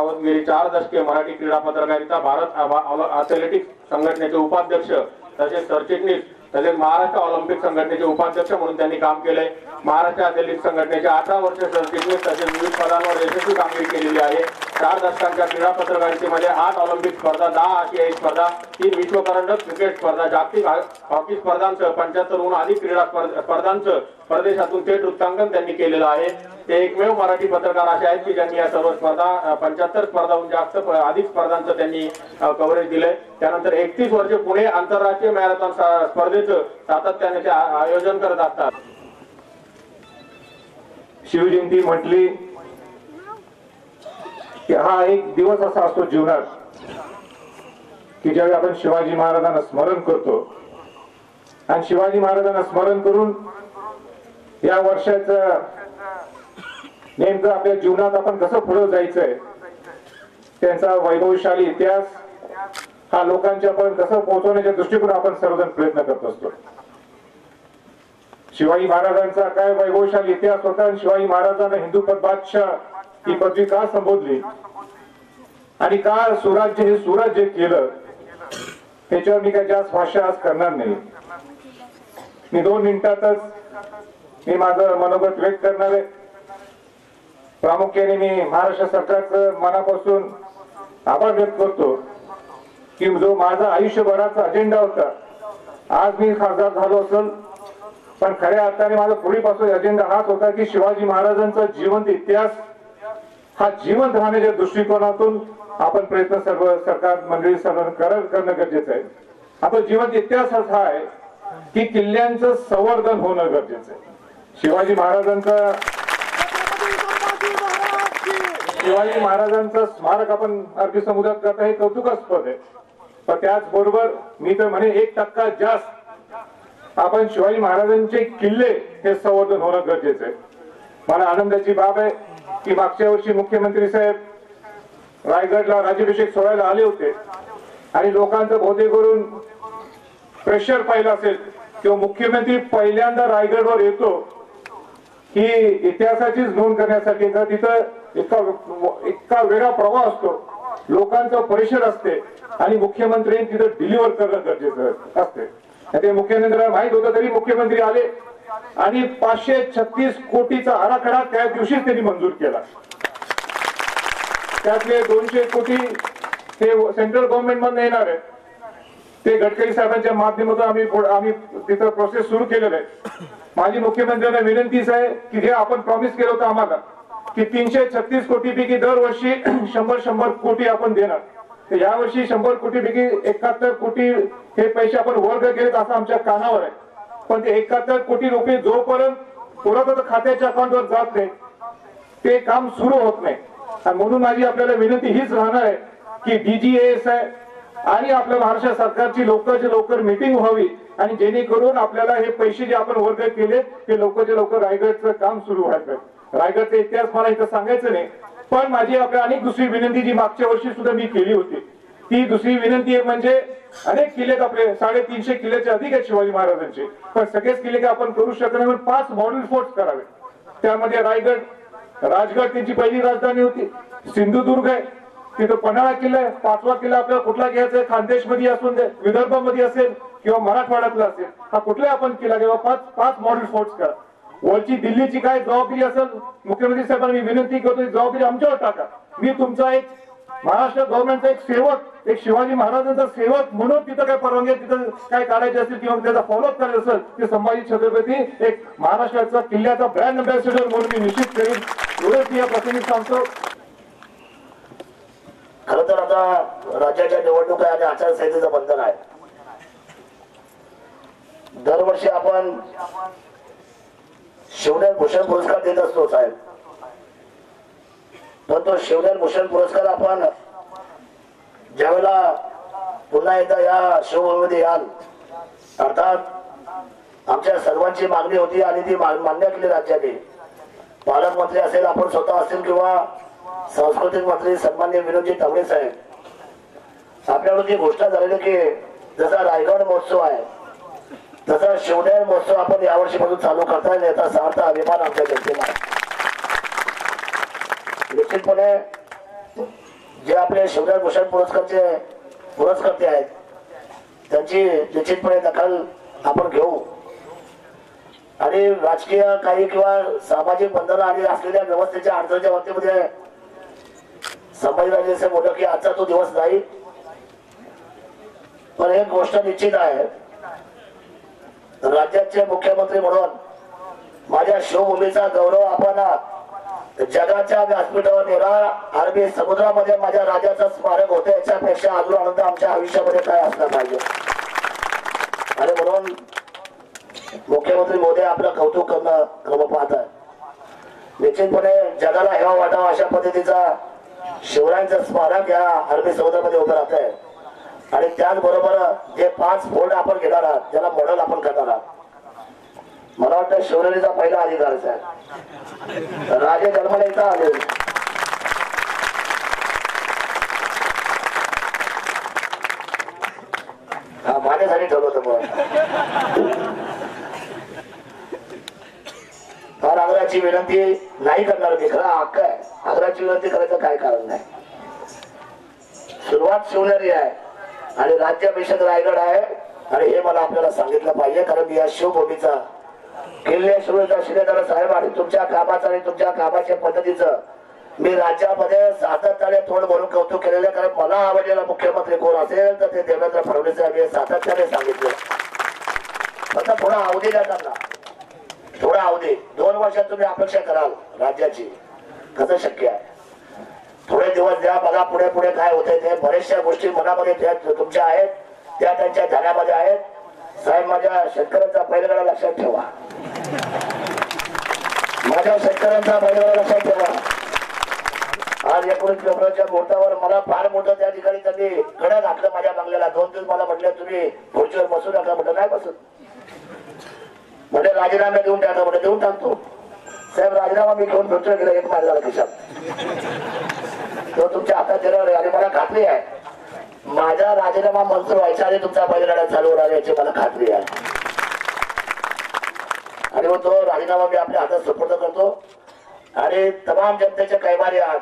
गेली 4 दशके मराठी क्रीडा पत्रकारिता भारत ॲथलेटिक्स संघटनेचे उपाध्यक्ष तसेच सरचिटणीस तसेच महाराष्ट्र ऑलिम्पिक संघटनेचे उपाध्यक्ष म्हणून त्यांनी काम केले। महाराष्ट्र ॲथलेटिक्स संघटनेचे 18 वर्ष सरचिटणीस तसेच विविध पदांवर यशस्वी कामगिरी केलेली आहे। 4 दशकांच्या क्रीडा पत्रकारितेमध्ये 8 ऑलिम्पिक स्पर्धा, 10 आशियाई स्पर्धा, 3 विश्वकरंडक क्रिकेट स्पर्धा, जागतिक हॉकी स्पर्धांसह 75हून अधिक क्रीडा स्पर्धांचं परदेशातून थेट वृत्तांकन त्यांनी केलेलं आहे। ते एकमेव मराठी पत्रकार असे आहेत की ज्यांनी या सर्व स्पर्धा 75 स्पर्धाहून जास्त अधिक स्पर्धांचं त्यांनी कव्हरेज दिलंय। त्यानंतर 31 वर्षे पुणे आंतरराष्ट्रीय मॅरेथॉन स्पर्धेचं सातत्याने ते आयोजन करत असतात। शिवजयंती म्हटली की हा एक दिवस असा असतो जीवनात की ज्यावेळी आपण शिवाजी महाराजांना स्मरण करतो आणि शिवाजी महाराजांना स्मरण करून या वर्षाचं नेमकं आपल्या जीवनात आपण कसं पुढे जायचंय, त्यांचा वैभवशाली इतिहास हा लोकांच्या पर्यंत कसं पोहोचवण्याच्या दृष्टिकोन आपण सर्वजण प्रयत्न करत असतो। शिवाजी महाराजांचा काय वैभवशाली इतिहास होता आणि शिवाजी महाराजांना हिंदू बादशाह ही पदवी का संबोधली आणि का सुराज्य हे सुराज्य केलं, त्याच्यावर मी काय जास्त भाषा आज करणार नाही। मी 2 मिनिटातच मी माझं मनोगत व्यक्त करणार आहे। प्रामुख्याने मी महाराष्ट्र सरकारचं मनापासून आभार व्यक्त करतो की जो माझा आयुष्यभराचा अजेंडा होता, आज मी खासदार झालो असेल पण खऱ्या अर्थाने माझा पूर्वीपासून अजेंडा हाच होता की शिवाजी महाराजांचा जिवंत इतिहास हा जिवंत राहण्याच्या दृष्टिकोनातून आपण प्रयत्न सर्व सरकार मंडळी सर्व करणं गरजेचं आहे। आता जिवंत इतिहास हा आहे की किल्ल्यांचं संवर्धन होणं गरजेचं आहे। शिवाजी महाराजांचं स्मारक आपण अरबी समुद्रात करता हे कौतुकास्पद आहे, पण त्याचबरोबर मी तर म्हणे 1% जास्त आपण शिवाजी महाराजांचे किल्ले हे संवर्धन होणं गरजेचं आहे। मला आनंदाची बाब आहे की मागच्या वर्षी मुख्यमंत्री साहेब रायगडला राज्याभिषेक सोहळ्याला आले होते आणि लोकांचं बहुतेक करून प्रेशर पाहिलं असेल किंवा मुख्यमंत्री पहिल्यांदा रायगडवर येतो ही इतिहासाचीच नोंद करण्यासाठी तर तिथं इतका वेगळा प्रवाह असतो, लोकांचं प्रेशर असते आणि मुख्यमंत्र्यांनी तिथं डिलिव्हर करणं गरजेचं असते। ते मुख्यमंत्र्यांना माहित होतं तरी मुख्यमंत्री आले आणि 536 कोटीचा आराखडा त्या दिवशीच त्यांनी मंजूर केला। त्यातले 200 कोटी हे सेंट्रल गव्हर्नमेंट मधून येणार आहे, ते गडकरी साहेबांच्या माध्यमातून आम्ही तिथं प्रोसेस सुरू केलेलं आहे। माझी मुख्यमंत्र्यांना विनंतीच आहे की जे आपण प्रॉमिस केलं होतं आम्हाला की 336 कोटीपैकी दरवर्षी 100 कोटी आपण देणार, तर यावर्षी 100 कोटीपैकी 71 कोटी हे पैसे आपण वर्ग केलेत असं आमच्या कानावर आहे। पण ते 71 कोटी रुपये जोपर्यंत पुरातत्व खात्याच्या अकाउंटवर जात नाही ते काम सुरू होत नाही। आणि म्हणून माझी आपल्याला विनंती हीच राहणार आहे की DGAS आहे आणि आपल्या महाराष्ट्र सरकारची लवकर मीटिंग व्हावी आणि जेणेकरून आपल्याला हे पैसे जे आपण वर्ग केले ते लवकर रायगडचं काम सुरू व्हायचं। रायगडचा इतिहास मला इथं सांगायचं नाही, पण माझी आपल्या अनेक दुसरी विनंती जी मागच्या वर्षी सुद्धा मी केली होती ती दुसरी विनंती आहे म्हणजे अनेक किल्ले आपले 350 किल्ल्याचे अधिक आहेत शिवाजी महाराजांचे, पण सगळेच किल्ले आपण करू शकत नाही, 5 मॉडेल फोर्ट्स करावे। त्यामध्ये रायगड, राजगड त्यांची पहिली राजधानी होती, सिंधुदुर्ग आहे, तिथं पन्हाळा किल्ला आहे, 5वा किल्ला आपल्याला कुठला घ्यायचा आहे, खानदेश मध्ये असून दे, विदर्भामध्ये असेल किंवा मराठवाड्यातला असेल, हा कुठला आपण किल्ला घ्यावा, 5 मॉडेल फोर्ट्स करा। वरची दिल्लीची काय जबाबदारी असेल मुख्यमंत्री साहेबांना मी विनंती करतो जबाबदारी आमच्यावर टाका। मी तुमचा एक महाराष्ट्र गव्हर्नमेंटचा एक सेवक, एक शिवाजी महाराजांचा सेवक म्हणून तिथं काय परवानगी तिथं काय काढायचे असतील किंवा त्याचा फॉलोअप करायचं असेल ते संभाजी छत्रपती एक महाराष्ट्राचा किल्ल्याचा ब्रँड अँबॅसेडर म्हणून मी निश्चित करेन, एवढंच या प्रसंगी सांगतो। खरं तर आता राज्याच्या निवडणुका आणि आचारसंहितेचं बंधन आहे। दरवर्षी आपण शिवनेर भूषण पुरस्कार देत असतो साहेब, पण तो शिवनेर भूषण पुरस्कार आपण ज्यावेळेला पुन्हा एकदा या शिवभूमीमध्ये याल, अर्थात आमच्या सर्वांची मागणी होती आणि ती मान्य केली राज्याने। पालकमंत्री असेल, आपण स्वतः असेल किंवा सांस्कृतिक मंत्री सन्माननीय विनोदजी तावडे साहेब, आपल्याकडून जी घोषणा झालेली की जसा रायगड महोत्सव आहे तसा शिवनेर महोत्सव आपण यावर्षीपासून चालू करता येईल याचा सार्थ अभिमान आमच्या जनतेला। निश्चितपणे जे आपले शिवराय भूषण पुरस्कर्ते आहेत त्यांची निश्चितपणे दखल आपण घेऊ आणि राजकीय काही किंवा सामाजिक बंधनं आणि असलेल्या व्यवस्थेच्या अडचणीच्या बाबतीमध्ये संभाजीराजे बोललं की आजचा तो दिवस नाही, पण एक गोष्ट निश्चित आहे, राज्याचे मुख्यमंत्री म्हणून माझ्या शिवभूमीचा गौरव आपण जगाच्या व्यासपीठावर नेला, अरबी समुद्रामध्ये माझ्या राजाचं स्मारक होतं, याच्यापेक्षा अजून आनंद आमच्या आयुष्यामध्ये काय असला पाहिजे. आणि म्हणून मुख्यमंत्री मोदी आपलं कौतुक करणं क्रम पाहत आहे. निश्चितपणे जगाला हेवा वाटावा अशा पद्धतीचा शिवरायांचं स्मारक या अरबी समुद्रामध्ये उभं राहत आहे. आणि त्याचबरोबर जे 5 फोल्ड आपण घेणार आहात, ज्याला मॉडेल आपण करणार आहात, मला वाटतं शिवरायांचा पहिला अधिकारच आहे. राजे जन्माला इथं आले, हा माझ्यासाठी ठरवलं होतं. फार आग्रहाची विनंती नाही करणार मी, खरं हक्क आहे, आग्रहाची विनंती करायचं काय कारण नाही. सुरुवात शिवनेरी आहे आणि राज्याभिषेक रायगड आहे आणि हे मला आपल्याला सांगितलं पाहिजे, कारण मी या शिवभूमीचा किल्ले शिवचा शिलेदार साहेब आणि तुमच्या कामाचं आणि तुमच्या कामाच्या पद्धतीचं मी राज्यामध्ये सातत्याने तोंड भरून कौतुक केलेलं आहे. कारण मला आवडलेला मुख्यमंत्री कोण असेल तर ते देवेंद्र फडणवीस साहेब हे सातत्याने सांगितलं. फक्त थोडा अवधी द्या त्यांना, थोडा अवधी. 2 वर्षात तुम्ही अपेक्षा कराल राज्याची, कसं शक्य आहे? थोडे दिवस द्या, बघा पुढे पुढे काय होते ते. बऱ्याचशा गोष्टी मनामध्ये तुमच्या आहेत, त्या त्यांच्या ध्यानामध्ये आहेत. साहेब, माझ्या शेतकऱ्यांचा बैलगाडा लक्षात ठेवा, माझ्या शेतकऱ्यांचा बैलगाडा लक्षात ठेवा. आज 19 फेब्रुवारीच्या मुहूर्तावर मला फार मोठं त्या ठिकाणी त्यांनी कडं घातलं माझ्या बंगल्याला. 2 दिवस मला म्हटलं तुम्ही खुर्चीवर बसू नका, म्हटलं नाही बसत, म्हणजे राजीनामे देऊन टाका, म्हणजे देऊन टाकतो. साहेब, राजीनामा मी घेऊन फिरतोय, गेला 1 महिना झाला खिशात, तो तुमच्या हातात दिला आणि मला खात्री आहे माझा राजीनामा मंजूर व्हायचा आणि तुमचा बैलगाडा चालू होणार याची मला खात्री आहे. आणि मग तो राजीनामा मी आपल्या हातात सुपूर्द करतो. आणि तमाम जनतेचे कैवारी आहात,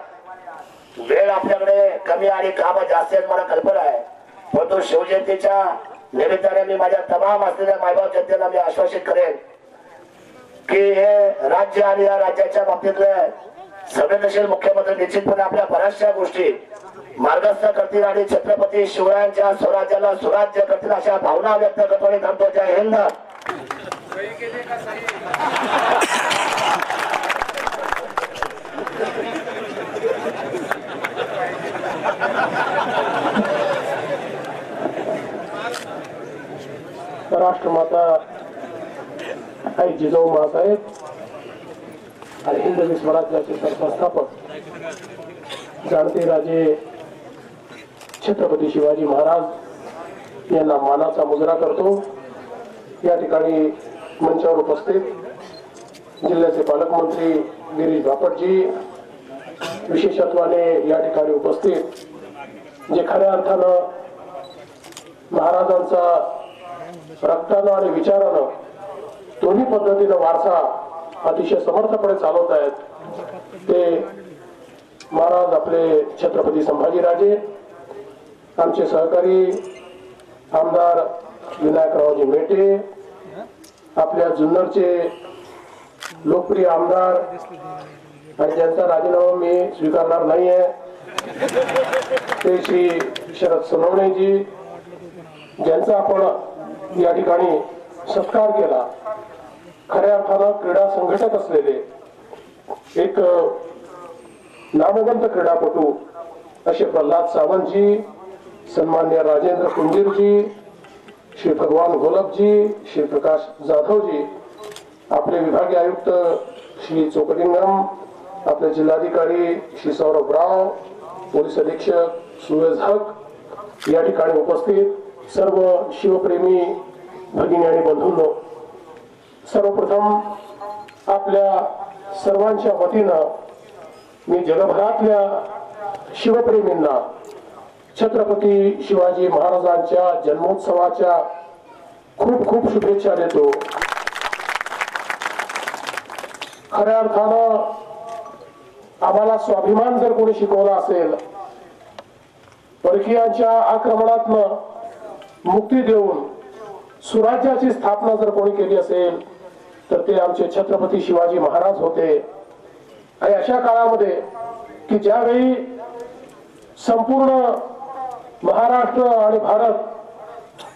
वेळ आपल्याकडे कमी आणि काम जास्त आहेत मला कल्पना आहे, परंतु शिवजयंतीच्या निमित्ताने मी माझ्या तमाम असलेल्या मायबाप जनतेला मी आश्वासित करेन की हे राज्य आणि या राज्याच्या बाबतीतले संवेदनशील मुख्यमंत्री निश्चितपणे आपल्या बऱ्याचशा गोष्टी मार्गस्थ करतील आणि छत्रपती शिवरायांच्या स्वराज्याला सुराज्य करतील अशा भावना व्यक्त करतो आणि थांबतो. जय हिंद. राष्ट्रमाता आई जिजाऊ माँसाहेब आणि हिंदवी स्वराज्याचे संस्थापक जाणते राजे छत्रपती शिवाजी महाराज यांना मानाचा मुजरा करतो. या ठिकाणी मंचावर उपस्थित जिल्ह्याचे पालकमंत्री गिरीश बापटजी, विशेषत्वाने या ठिकाणी उपस्थित जे खऱ्या अर्थानं महाराजांचा रक्तानं आणि विचारानं दोन्ही पद्धतीनं वारसा अतिशय समर्थपणे चालवत आहेत, ते महाराज आपले छत्रपती संभाजीराजे, आमचे सहकारी आमदार विनायकरावजी मेटे, आपल्या जुन्नरचे लोकप्रिय आमदार आणि ज्यांचा राजीनामा मी स्वीकारणार नाहीये ते श्री शरद सोनवणेजी, ज्यांचा आपण या ठिकाणी सत्कार केला. खऱ्या अर्थानं क्रीडा संघटक असलेले एक नामवंत क्रीडापटू असे प्रल्हाद सावंतजी, सन्मान्य राजेंद्र कुंजीरजी, श्री भगवान घोलपजी, श्री प्रकाश जाधवजी, आपले विभागीय आयुक्त श्री चोकलिंगम, आपले जिल्हाधिकारी श्री सौरभ राव, पोलीस अधीक्षक सुवेज हक, या ठिकाणी उपस्थित सर्व शिवप्रेमी भगिनी आणि बंधूंनो, सर्वप्रथम आपल्या सर्वांच्या वतीनं मी जगभरातल्या शिवप्रेमींना छत्रपती शिवाजी महाराजांच्या जन्मोत्सवाच्या खूप खूप शुभेच्छा देतो. खऱ्या अर्थानं आम्हाला स्वाभिमान जर कोणी शिकवला असेल परकीयांच्या आक्रमणातनं मुक्ती देऊन स्वराज्याची स्थापना जर कोणी केली असेल तर ते आमचे छत्रपती शिवाजी महाराज होते. आणि अशा काळामध्ये की ज्यावेळी संपूर्ण महाराष्ट्र आणि भारत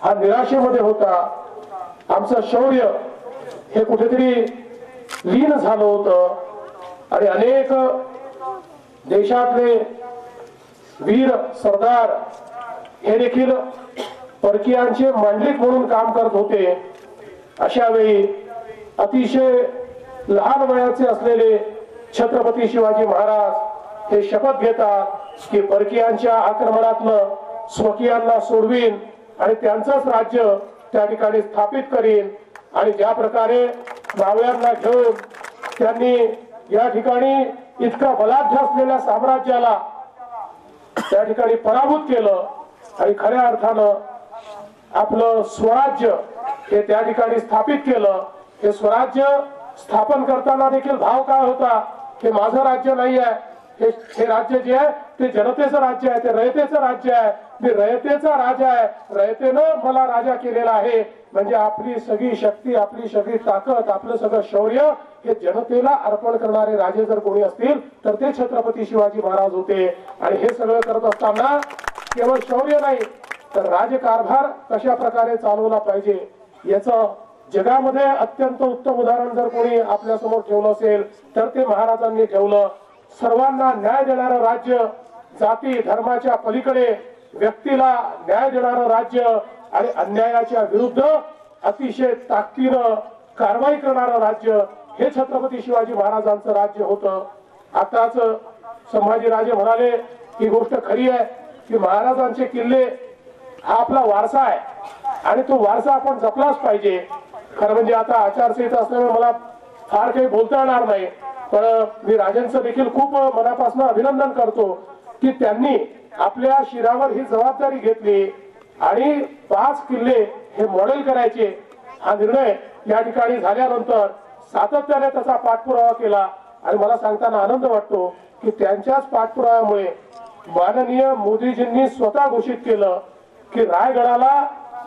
हा निराशेमध्ये होता, आमचं शौर्य हे कुठेतरी लीन झालं होतं आणि अनेक देशातले वीर सरदार हे देखील परकीयांचे मांडलिक म्हणून काम करत होते. अशा वेळी अतिशय लहान वयाचे असलेले छत्रपती शिवाजी महाराज हे शपथ घेतात की परकीयांच्या आक्रमणातनं स्वकीयांना सोडवीन आणि त्यांचंच राज्य त्या ठिकाणी स्थापित करीन. आणि ज्या प्रकारे मावळ्यांना घेऊन त्यांनी या ठिकाणी इतका बलाढ्य असलेल्या साम्राज्याला त्या ठिकाणी पराभूत केलं आणि खऱ्या अर्थानं आपलं स्वराज्य हे त्या ठिकाणी स्थापित केलं. हे स्वराज्य स्थापन करताना देखील भाव काय होता, हे माझं राज्य नाही आहे, हे राज्य जे आहे ते जनतेचं राज्य आहे, ते रयतेचं राज्य आहे, मी रयतेचा राजा आहे, रयतेनं मला राजा केलेला आहे. म्हणजे आपली सगळी शक्ती, आपली सगळी ताकद, आपलं सगळं शौर्य हे जनतेला अर्पण करणारे राजे जर कोणी असतील तर ते छत्रपती शिवाजी महाराज होते. आणि हे सगळं करत असताना केवळ शौर्य नाही तर राजकारभार कशा प्रकारे चालवला पाहिजे याचं जगामध्ये अत्यंत उत्तम उदाहरण जर कोणी आपल्या समोर ठेवलं असेल तर ते महाराजांनी ठेवलं. सर्वांना न्याय देणारं राज्य, जाती धर्माच्या पलीकडे व्यक्तीला न्याय देणारं राज्य आणि अन्यायाच्या विरुद्ध अतिशय ताकदीनं कारवाई करणारं राज्य हे छत्रपती शिवाजी महाराजांचं राज्य होतं. आताच संभाजीराजे म्हणाले ही गोष्ट खरी आहे की महाराजांचे किल्ले हा आपला वारसा आहे आणि तो वारसा आपण जपलाच पाहिजे. खरं म्हणजे आता आचारसंहिता असल्यामुळे मला फार काही बोलता येणार नाही, पण मी राजांचं देखील खूप मनापासून अभिनंदन करतो की त्यांनी आपल्या शिरावर ही जबाबदारी घेतली आणि 5 किल्ले हे मॉडेल करायचे हा निर्णय या ठिकाणी झाल्यानंतर सातत्याने त्याचा पाठपुरावा केला. आणि मला सांगताना आनंद वाटतो की त्यांच्याच पाठपुराव्यामुळे माननीय मोदीजींनी स्वतः घोषित केलं की रायगडाला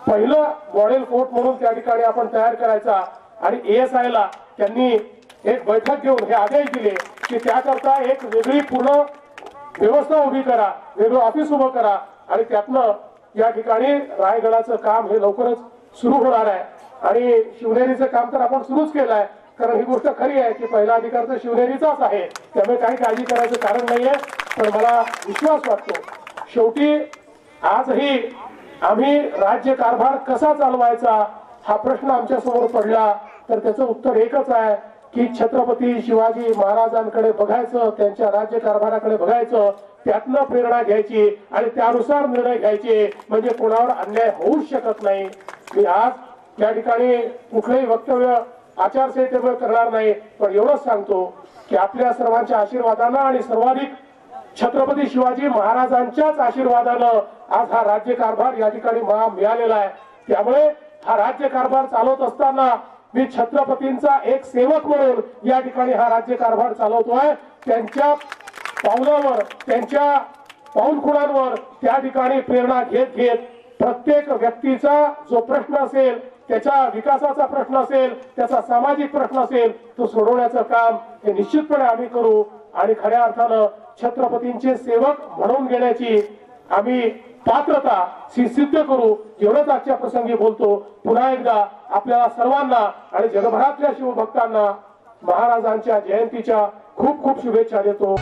पहिलं मॉडेल फोर्ट म्हणून त्या ठिकाणी आपण तयार करायचा. आणि ASI ला त्यांनी एक बैठक घेऊन हे आदेश दिले की त्याकरता एक वेगळी पूर्ण व्यवस्था उभी करा, वेगळं ऑफिस उभं करा आणि त्यातनं या ठिकाणी रायगडाचं काम हे लवकरच सुरू होणार आहे. आणि शिवनेरीचं काम तर आपण सुरूच केलं आहे, कारण ही गोष्ट खरी आहे की पहिला अधिकार तर शिवनेरीचाच आहे, त्यामुळे काही काळजी करायचं कारण नाहीये. पण मला विश्वास वाटतो शेवटी आजही आम्ही राज्य कारभार कसा चालवायचा हा प्रश्न आमच्या समोर पडला तर त्याचं उत्तर एकच आहे की छत्रपती शिवाजी महाराजांकडे बघायचं, त्यांच्या राज्य कारभाराकडे बघायचं, त्यातनं प्रेरणा घ्यायची आणि त्यानुसार निर्णय घ्यायचे. म्हणजे कोणावर अन्याय होऊच शकत नाही. मी आज या ठिकाणी कुठलंही वक्तव्य आचारसंहितेमुळे करणार नाही, पण एवढंच सांगतो की आपल्या सर्वांच्या आशीर्वादानं आणि सर्वाधिक छत्रपती शिवाजी महाराजांच्याच आशीर्वादानं आज हा राज्य कारभार या ठिकाणी मला मिळालेला आहे. त्यामुळे हा राज्य कारभार चालवत असताना मी छत्रपतींचा एक सेवक म्हणून या ठिकाणी हा राज्य कारभार चालवतोय. त्यांच्या पावलावर, त्यांच्या पाऊलखुणांवर त्या ठिकाणी प्रेरणा घेत घेत प्रत्येक व्यक्तीचा जो प्रश्न असेल, त्याच्या विकासाचा प्रश्न असेल, त्याचा सामाजिक प्रश्न असेल, तो सोडवण्याचं काम हे निश्चितपणे आम्ही करू. आणि खऱ्या अर्थानं छत्रपतींचे सेवक म्हणून घेण्याची आम्ही पात्रता सिद्ध करू. एवढंच आजच्या प्रसंगी बोलतो. पुन्हा एकदा आपल्याला सर्वांना आणि जगभरातल्या शिवभक्तांना महाराजांच्या जयंतीच्या खूप खूप शुभेच्छा देतो.